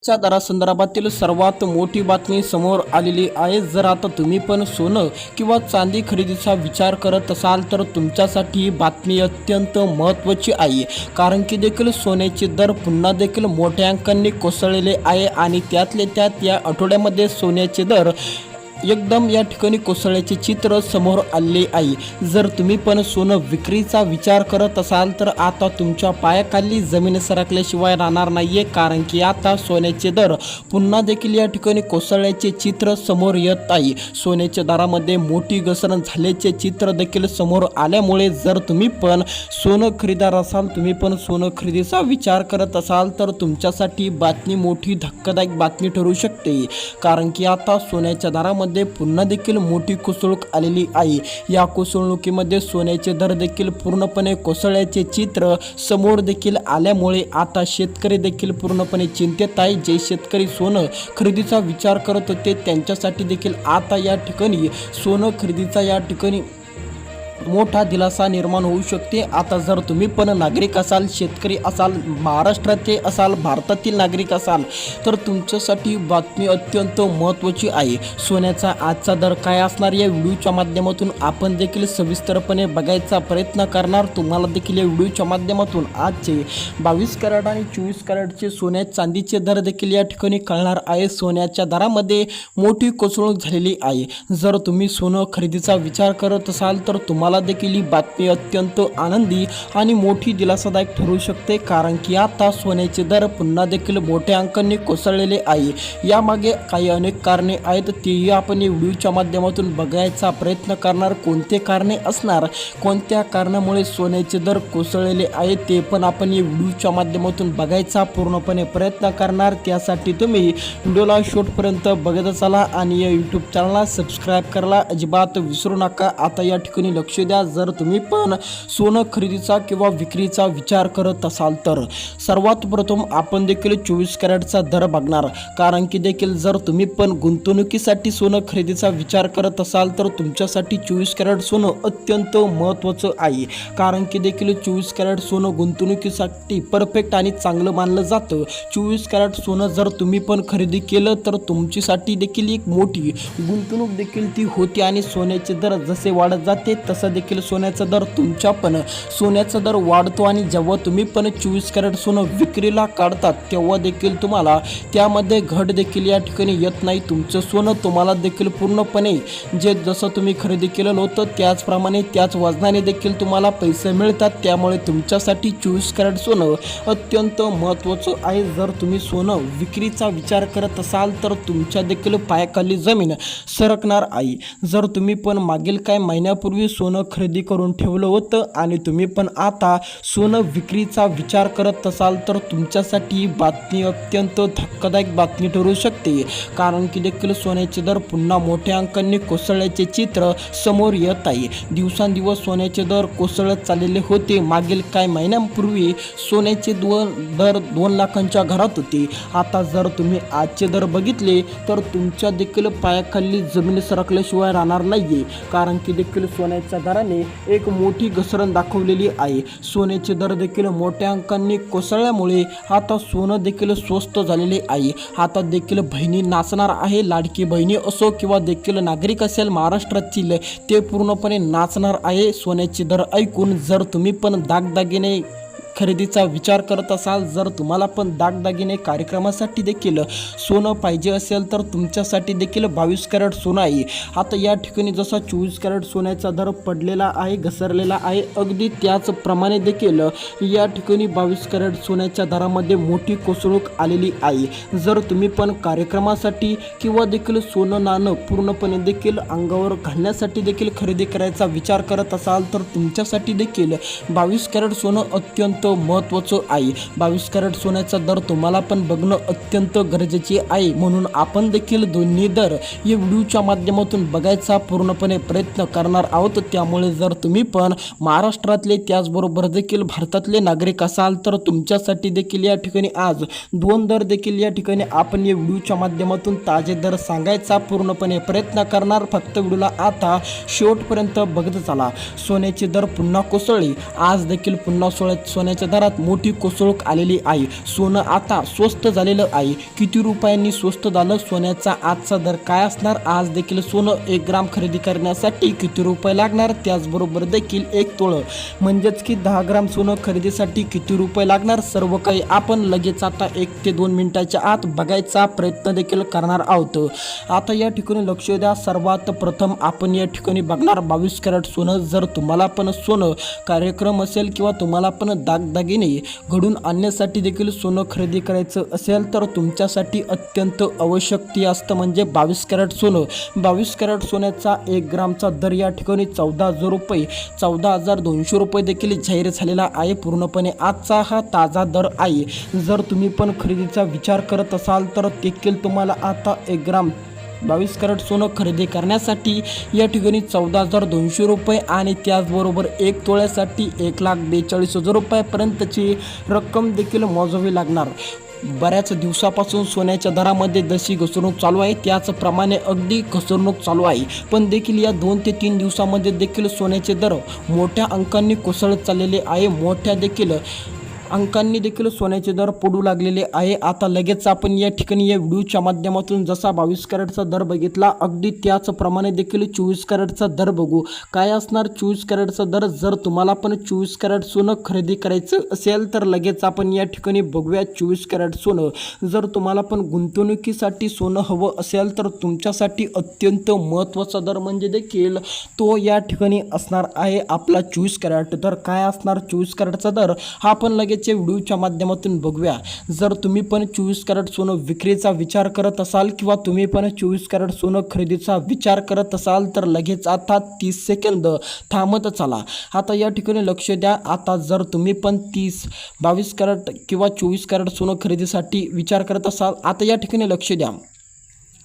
च्या दरासंदर्भातील सर्वात मोठी बातमी समोर आलेली आहे। जर आता तुम्ही पण सोनं किंवा चांदी खरेदीचा विचार करत असाल तर तुमच्यासाठी ही बातमी अत्यंत महत्त्वाची आहे, कारण की देखील सोन्याचे दर पुन्हा देखील मोठ्या अंकांनी कोसळलेले आहे आणि त्यातले त्यात या आठवड्यामध्ये सोन्याचे दर एकदम या ठिकाणी कोसळल्याचे चित्र समोर आले आहे। जर तुम्ही पण सोनं विक्रीचा विचार करत असाल तर आता तुमच्या पायाखाली जमीन सरकल्याशिवाय राहणार नाहीये, कारण की आता सोन्याचे दर पुन्हा देखील या ठिकाणी कोसळल्याचे चित्र समोर येत आहे। सोन्याच्या दरामध्ये मोठी घसरण झाल्याचे चित्र देखील समोर आल्यामुळे जर तुम्ही पण सोनं खरेदीदार असाल, तुम्ही पण सोनं खरेदीचा विचार करत असाल तर तुमच्यासाठी बातमी मोठी धक्कादायक बातमी ठरू शकते, कारण की आता सोन्याच्या दरामध्ये पुन्हा देखील मोठी कोसळूक आलेली आहे। या कोसळणुकीमध्ये सोन्याचे दर देखील पूर्णपणे कोसळल्याचे चित्र समोर देखील आल्यामुळे आता शेतकरी देखील पूर्णपणे चिंतेत आहे। जे शेतकरी सोनं खरेदीचा विचार करत होते त्यांच्यासाठी देखील आता या ठिकाणी सोनं खरेदीचा या ठिकाणी मोठा दिलासा निर्माण होऊ शकते। आता जर तुम्ही पण नागरिक असाल, शेतकरी असाल, महाराष्ट्राचे असाल, भारतातील नागरिक असाल तर तुमच्यासाठी बातमी अत्यंत महत्त्वाची आहे। सोन्याचा आजचा दर काय असणार या व्हिडिओच्या माध्यमातून आपण देखील सविस्तरपणे बघायचा प्रयत्न करणार। तुम्हाला देखील या व्हिडिओच्या माध्यमातून आजचे 22 कॅरेट आणि 24 कॅरेटचे सोन्या चांदीचे दर देखील या ठिकाणी कळणार आहे। सोन्याच्या दरामध्ये मोठी कोसळूक झालेली आहे। जर तुम्ही सोनं खरेदीचा विचार करत असाल तर तुम्हाला देखील ही बातमी अत्यंत आनंदी आणि मोठी दिलासादायक ठरू शकते, कारण की आता सोन्याचे दर पुन्हा देखील मोठ्या अंकांनी कोसळलेले आहे। यामागे काही अनेक कारणे आहेत, तेही आपण या व्हिडिओच्या माध्यमातून बघायचा प्रयत्न करणार। कोणते कारणे असणार, कोणत्या कारणामुळे सोन्याचे दर कोसळलेले आहेत ते पण आपण या व्हिडिओच्या माध्यमातून बघायचा पूर्णपणे प्रयत्न करणार। त्यासाठी तुम्ही व्हिडिओला शेवटपर्यंत बघत चला आणि या यूट्यूब चॅनलला सबस्क्राईब करायला अजिबात विसरू नका। आता या ठिकाणी लक्ष द्या, जर तुम्ही पण सोनं खरेदीचा किंवा विक्रीचा विचार करत असाल तर सर्वात प्रथम आपण देखील 24 कॅरेटचा दर बघणार, कारण की देखील जर तुम्ही पण गुंतवणुकीसाठी सोनं खरेदीचा विचार करत असाल तर तुमच्यासाठी 24 कॅरेट सोनं अत्यंत महत्त्वाचं आहे, कारण की देखील 24 कॅरेट सोनं गुंतवणुकीसाठी परफेक्ट आणि चांगलं मानलं जातं। 24 कॅरेट सोनं जर तुम्ही पण खरेदी केलं तर तुमच्यासाठी देखील एक मोठी गुंतवणूक देखील ती होती आणि सोन्याचे दर जसे वाढत जाते तसं देखील सोन्याचा दर तुमच्या पण सोन्याचा दर वाढतो आणि जेव्हा तुम्ही पण 24 कॅरेट सोनं विक्रीला काढतात तेव्हा देखील तुम्हाला त्यामध्ये घट देखील या ठिकाणी येत नाही। तुमचं सोनं तुम्हाला देखील पूर्णपणे जे जसं तुम्ही खरेदी केलेलं होतं त्याचप्रमाणे त्याच वजनाने देखील तुम्हाला पैसे मिळतात। त्यामुळे तुमच्यासाठी 24 कॅरेट सोनं अत्यंत महत्त्वाचं आहे। जर तुम्ही सोनं विक्रीचा विचार करत असाल तर तुमच्या देखील पायाखाली जमीन सरकणार आहे। जर तुम्ही पण मागील काही महिन्यापूर्वी सोनं खरेदी करून ठेवलं होतं आणि तुम्ही पण आता सोनं विक्रीचा विचार करत असाल तर तुमच्यासाठी बातमी अत्यंत धक्कादायक बातमी ठरू शकते, कारण की देखील सोन्याचे दर पुन्हा मोठ्या अंकांनी कोसळल्याचे चित्र समोर येत आहे। दिवसांदिवस सोन्याचे दर कोसळत चाललेले होते। मागील काही महिन्यांपूर्वी सोन्याचे दर 2 लाखांच्या घरात होते। आता जर तुम्ही आजचे दर बघितले तर तुमच्या देखील पायाखाली जमीन सरकल्याशिवाय राहणार नाहीये, कारण की देखील सोन्याच्या दराने एक मोठी घसरण दाखवलेली आहे। सोन्याचे दर देखील मोठ्या अंकांनी कोसळल्यामुळे आता सोनं देखील स्वस्त झालेले आहे। आता देखील बहिणी नाचणार आहे, लाडकी बहिणी असो किंवा देखील नागरिक असेल महाराष्ट्रातील ते पूर्णपणे नाचणार आहे सोन्याचे दर ऐकून। जर तुम्ही पण दागदागिने खरेदीचा विचार करत असाल, जर तुम्हाला पण दागदागिने कार्यक्रमासाठी देखील सोनं पाहिजे असेल तर तुमच्यासाठी देखील 22 कॅरेट सोनं आहे। आता या ठिकाणी जसा 24 कॅरेट सोन्याचा दर पडलेला आहे, घसरलेला आहे, अगदी त्याचप्रमाणे देखील या ठिकाणी 22 कॅरेट सोन्याच्या दरामध्ये मोठी कोसळूक आलेली आहे। जर तुम्ही पण कार्यक्रमासाठी किंवा देखील सोनं नाणं पूर्णपणे देखील अंगावर घालण्यासाठी देखील खरेदी करायचा विचार करत असाल तर तुमच्यासाठी देखील 22 कॅरेट सोनं अत्यंत महत्त्वाचं आहे। 22 कॅरेट सोन्याचा दर तुम्हाला पण बघणं अत्यंत गरजेचे आहे, म्हणून आपण देखील दोन्ही दर या व्हिडिओच्या माध्यमातून बघायचा पूर्णपणे प्रयत्न करणार आहोत। त्यामुळे जर तुम्ही पण महाराष्ट्रातले त्याचबरोबर देखील भारतातले नागरिक असाल तर तुमच्यासाठी देखील या ठिकाणी आज 2 दर देखील या ठिकाणी आपण या व्हिडिओच्या माध्यमातून ताजे दर सांगायचा पूर्णपणे प्रयत्न करणार। फक्त व्हिडिओला आता शेवटपर्यंत बघत चला। सोन्याचे दर पुन्हा कोसळले, आज देखील पुन्हा सोन्या सोन्याच्या दरात मोठी कोसळूक आलेली आहे. सोनं आता स्वस्त झालेलं आहे. किती रुपयांनी स्वस्त झालं? सोन्याचा आजचा दर काय असणार? आज देखील सोनं 1 ग्राम खरेदी करण्यासाठी किती रुपये लागणार? त्याचबरोबर देखील 1 तोळं म्हणजेच की 10 ग्राम सोनं खरेदीसाठी किती रुपये लागणार? सर्व काही आपण लगेच आता 1 ते 2 मिनिटाच्या आत बघायचा प्रयत्न देखील करणार आहोत. आता या ठिकाणी लक्ष द्या. सर्वात प्रथम आपण या ठिकाणी बघणार 22 कॅरेट सोनं. जर तुम्हाला पण सोनं कार्यक्रम असेल किंवा तुम्हाला पण दागदागिने घडून आणण्यासाठी देखील सोनं खरेदी करायचं असेल तर तुमच्यासाठी अत्यंत आवश्यक ते असतं म्हणजे 22 कॅरेट सोनं. 22 कॅरेट सोन्याचा 1 ग्रामचा दर या ठिकाणी 14,000 रुपये 14,200 रुपये देखील जाहीर झालेला आहे. पूर्णपणे आजचा हा ताजा दर आहे. जर तुम्ही पण खरेदीचा विचार करत असाल तर देखील तुम्हाला आता 1 ग्राम 22 कॅरेट सोनं खरेदी करण्यासाठी या ठिकाणी 14,200 रुपये आणि त्याचबरोबर 1 तोळ्यासाठी 1,42,000 रुपयापर्यंतची रक्कम देखील मोजावी लागणार. बऱ्याच दिवसापासून सोन्याच्या दरामध्ये जशी घसरणूक चालू आहे त्याचप्रमाणे अगदी घसरणूक चालू आहे. पण देखील या 2 ते 3 दिवसामध्ये देखील सोन्याचे दर मोठ्या अंकांनी कोसळत चाललेले आहे. मोठ्या देखील अंकांनी देखील सोन्याचे दर पडू लागलेले आहे. आता लगेच आपण या ठिकाणी या व्हिडिओच्या माध्यमातून जसा 22 कॅरेटचा दर बघितला अगदी त्याचप्रमाणे देखील 24 कॅरेटचा दर बघू. काय असणार 24 कॅरेटचा दर? जर तुम्हाला पण 24 कॅरेट सोनं खरेदी करायचं असेल तर लगेच आपण या ठिकाणी बघूया 24 कॅरेट सोनं. जर तुम्हाला पण गुंतवणुकीसाठी सोनं हवं असेल तर तुमच्यासाठी अत्यंत महत्त्वाचा दर म्हणजे देखील तो या ठिकाणी असणार आहे आपला 24 कॅरेट. तर काय असणार 24 कॅरेटचा दर हा आपण लगेच व्हिडिओच्या माध्यमातून बघूया. जर तुम्ही पण 24 कॅरेट सोनं विक्रीचा विचार करत असाल किंवा तुम्ही पण 24 कॅरेट सोनं खरेदीचा विचार करत असाल तर लगेच आता 30 सेकंद थांबत चला. आता या ठिकाणी लक्ष द्या. आता जर तुम्ही पण 22 कॅरेट किंवा 24 कॅरेट सोनं खरेदीसाठी विचार करत असाल आता या ठिकाणी लक्ष द्या.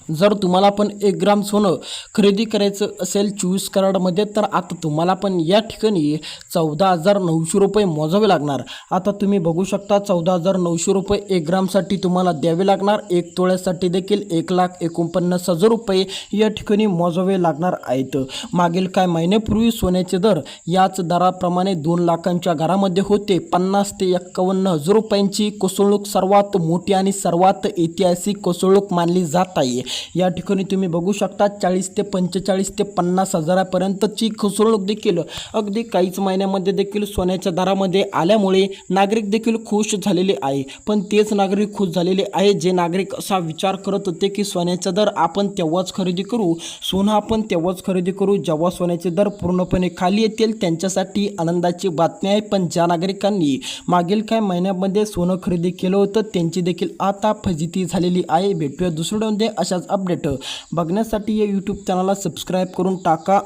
जर तुम्हाला पण 1 ग्राम सोनं खरेदी करायचं असेल 24 कॅरेटमध्ये तर आता तुम्हाला पण या ठिकाणी 14,900 रुपये मोजावे लागणार. आता तुम्ही बघू शकता 14,900 रुपये 1 ग्रामसाठी तुम्हाला द्यावे लागणार. 1 तोळ्यासाठी देखील 1,49,000 रुपये या ठिकाणी मोजावे लागणार आहेत. मागील काही महिन्यापूर्वी सोन्याचे दर याच दराप्रमाणे 2 लाखांच्या घरामध्ये होते. 50,000 ते 51,000 रुपयांची कोसळणूक सर्वात मोठी आणि सर्वात ऐतिहासिक कोसळणूक मानली जात आहे. या ठिकाणी तुम्ही बघू शकता 40,000 ते 45,000 ते 50,000 पर्यंतची घसरणूक देखील अगदी काहीच महिन्यामध्ये देखील सोन्याच्या दरामध्ये आल्यामुळे नागरिक देखील खुश झालेले आहे. पण तेच नागरिक खुश झालेले आहे जे नागरिक असा विचार करत होते की सोन्याचा दर आपण तेव्हाच खरेदी करू, सोनं आपण तेव्हाच खरेदी करू जेव्हा सोन्याचे दर पूर्णपणे खाली येतील. त्यांच्यासाठी आनंदाची बातमी आहे. पण ज्या नागरिकांनी मागील काही महिन्यामध्ये सोनं खरेदी केलं होतं त्यांची देखील आता फजिती झालेली आहे. भेटूया दुसऱ्या अशाच अपडेट बघण्यासाठी या यूट्यूब चॅनलला सबस्क्राईब करून टाका.